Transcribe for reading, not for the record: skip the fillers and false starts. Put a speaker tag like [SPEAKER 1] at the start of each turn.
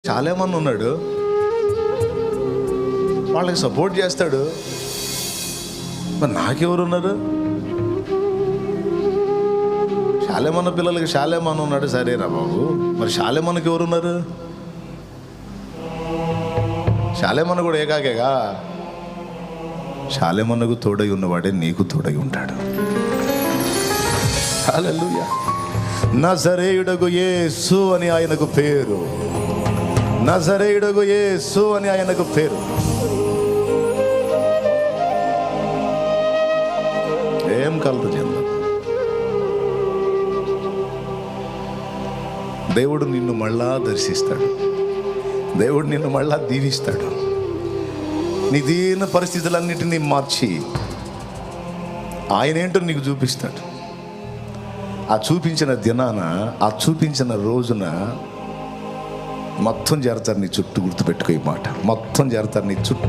[SPEAKER 1] చాలామంది ఉన్నాడు, వాళ్ళకి సపోర్ట్ చేస్తాడు. మరి నాకెవరు ఉన్నారు? శాలేమన్న పిల్లలకి శాలేమన్న ఉన్నాడు, సరేరా బాబు. మరి శాలేమన్నకి ఎవరు ఉన్నారు? శాలేమన్న కూడా ఏకాకేగా. శాలేమన్నకు తోడై ఉన్నవాడే నీకు తోడై ఉంటాడు. హల్లెలూయా. నజరేయుడగు యేసు అని ఆయనకు పేరు. నజరేయుడగు యేసు అని ఆయనకు పేరు. ఏం కలత చెందదు. దేవుడు నిన్ను మళ్ళా దర్శిస్తాడు. దేవుడు నిన్ను మళ్ళా దీవిస్తాడు. నీ దీన పరిస్థితులన్నిటినీ మార్చి ఆయన ఏంటో నీకు చూపిస్తాడు. ఆ చూపించిన దినాన, ఆ చూపించిన రోజున మొత్తం చేరతారు నీ చుట్టూ. గుర్తుపెట్టుకో ఈ మాట, మొత్తం చేరతారు నీ చుట్టూ.